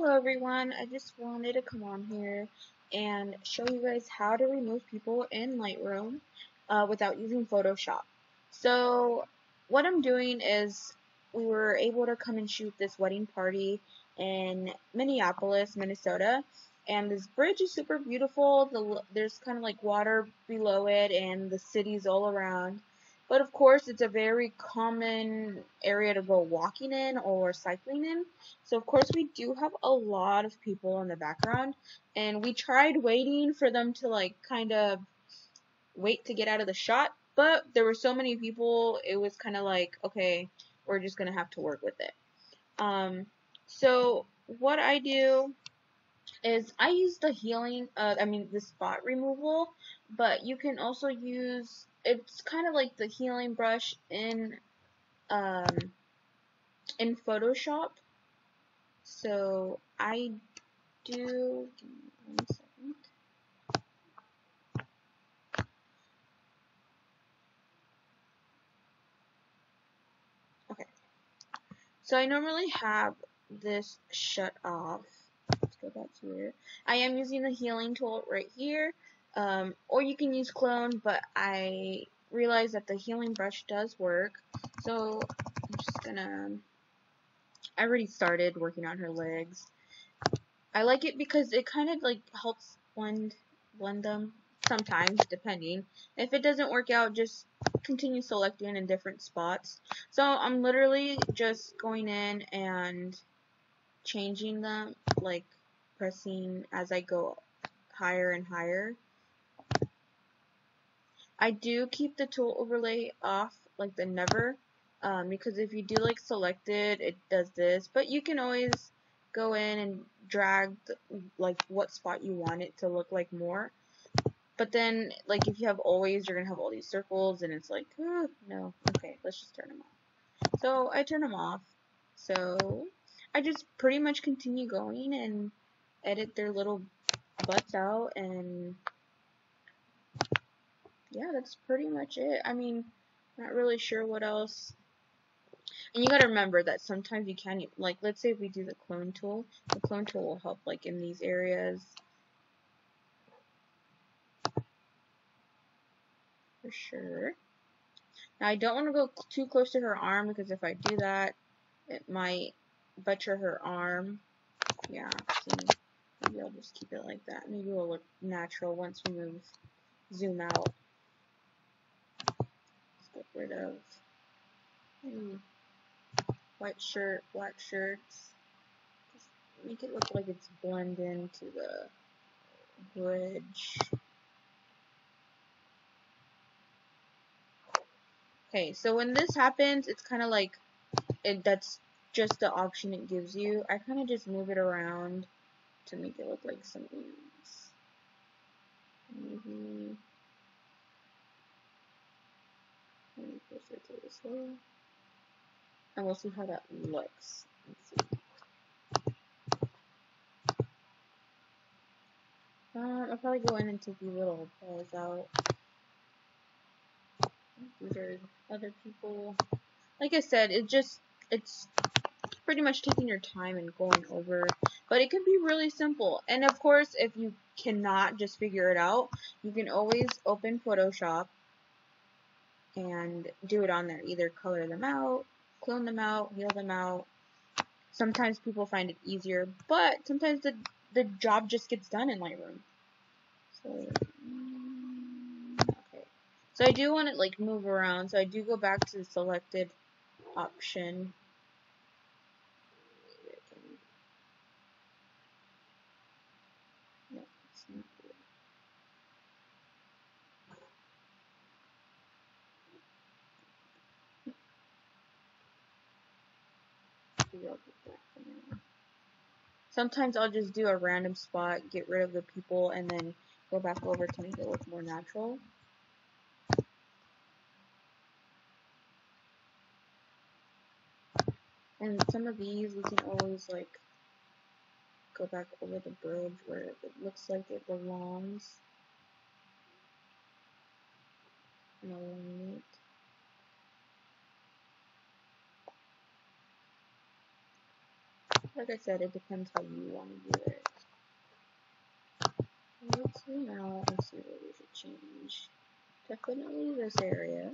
Hello everyone, I just wanted to come on here and show you guys how to remove people in Lightroom without using Photoshop. So what I'm doing is we were able to come and shoot this wedding party in Minneapolis, Minnesota, and this bridge is super beautiful. There's kind of like water below it and the city's all around. But of course, it's a very common area to go walking in or cycling in. So of course we do have a lot of people in the background, and we tried waiting for them to like kind of wait to get out of the shot, but there were so many people, it was kind of like, okay, we're just gonna have to work with it. So what I do is I use the the spot removal, but you can also use, it's kind of like the healing brush in Photoshop. So I do, give me 1 second. Okay. So I normally have this shut off. Let's go back here. I am using the healing tool right here. Or you can use clone, but I realize that the healing brush does work. So I'm just gonna, I already started working on her legs. I like it because it kind of like helps blend them sometimes, depending. If it doesn't work out, just continue selecting in different spots. So I'm literally just going in and changing them, like pressing as I go higher and higher. I do keep the tool overlay off, like the never, because if you do like selected, it does this, but you can always go in and drag like what spot you want it to look like more. But then, like, if you have always, you're gonna have all these circles, and it's like, no, okay, let's just turn them off. So I turn them off. So I just pretty much continue going and edit their little butts out, and yeah, that's pretty much it. I mean, not really sure what else. And you gotta remember that sometimes you can't, like, let's say if we do the clone tool will help, like, in these areas. For sure. Now, I don't want to go too close to her arm, because if I do that, it might butcher her arm. Yeah, see, maybe I'll just keep it like that. Maybe it will look natural once we zoom out. Let's get rid of white shirt, black shirts. Just make it look like it's blend into the bridge. Okay, so when this happens, it's kind of like, that's just the option it gives you. I kind of just move it around to make it look like something else. Maybe closer to this way. And we'll see how that looks. Let's see. I'll probably go in and take these little balls out. These are other people. Like I said, it's pretty much taking your time and going over, but it can be really simple. And of course, if you cannot just figure it out, you can always open Photoshop and do it on there. Either color them out, clone them out, heal them out. Sometimes people find it easier, but sometimes the job just gets done in Lightroom. So, okay. So I do want to like move around, so I do go back to the selected option. No, it's not good. Sometimes I'll just do a random spot, get rid of the people, and then go back over to make it look more natural. And some of these we can always like go back over the bridge where it looks like it belongs. And align it. Like I said, it depends how you want to do it. Let's zoom out and see what we should change. Definitely this area.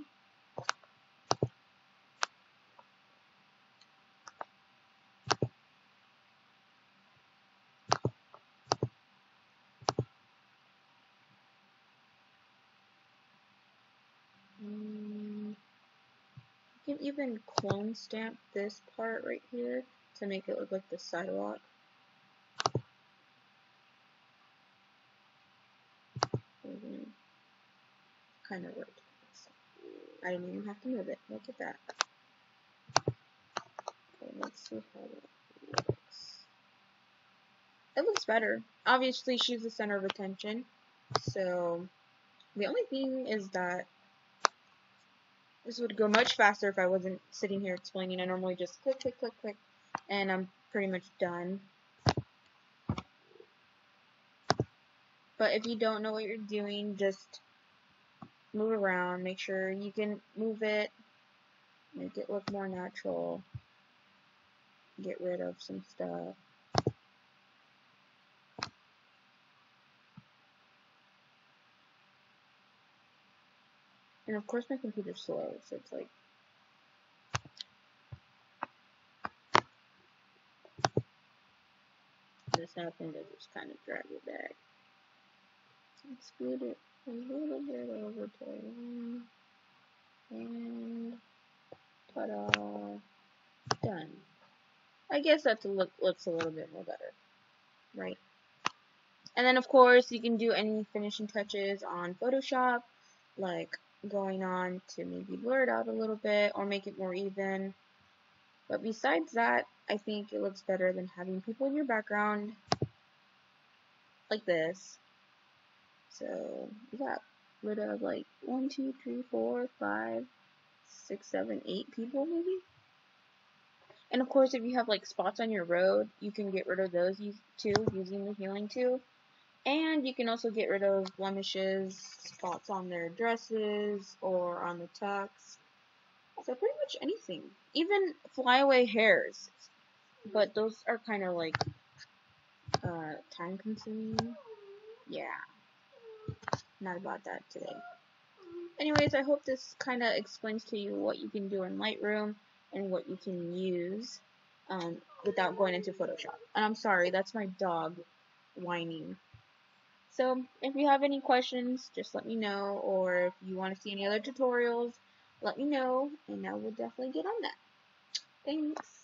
You can even clone stamp this part right here to make it look like the sidewalk. Kind of worked. I didn't even have to move it. Look at that. Okay, let's see how that looks. It looks better. Obviously, she's the center of attention. So, the only thing is that this would go much faster if I wasn't sitting here explaining. I normally just click, click, click, click, and I'm pretty much done. But if you don't know what you're doing, just move around. Make sure you can move it, make it look more natural, get rid of some stuff. And of course my computer's slow, so it's like this happened, I just kind of drag it back. Let's scoot it a little bit over to one, and ta-da, done. I guess that looks a little bit more better, right? And then of course you can do any finishing touches on Photoshop, like going on to maybe blur it out a little bit or make it more even. But besides that, I think it looks better than having people in your background like this. So you got rid of like 1, 2, 3, 4, 5, 6, 7, 8 people maybe. And of course, if you have like spots on your road, you can get rid of those too using the healing tool. And you can also get rid of blemishes, spots on their dresses or on the tux. So pretty much anything. Even flyaway hairs. But those are kind of like time consuming. Yeah. Not about that today. Anyways, I hope this kind of explains to you what you can do in Lightroom and what you can use without going into Photoshop. And I'm sorry, that's my dog whining. So if you have any questions, just let me know, or if you want to see any other tutorials, let me know, and I will definitely get on that. Thanks.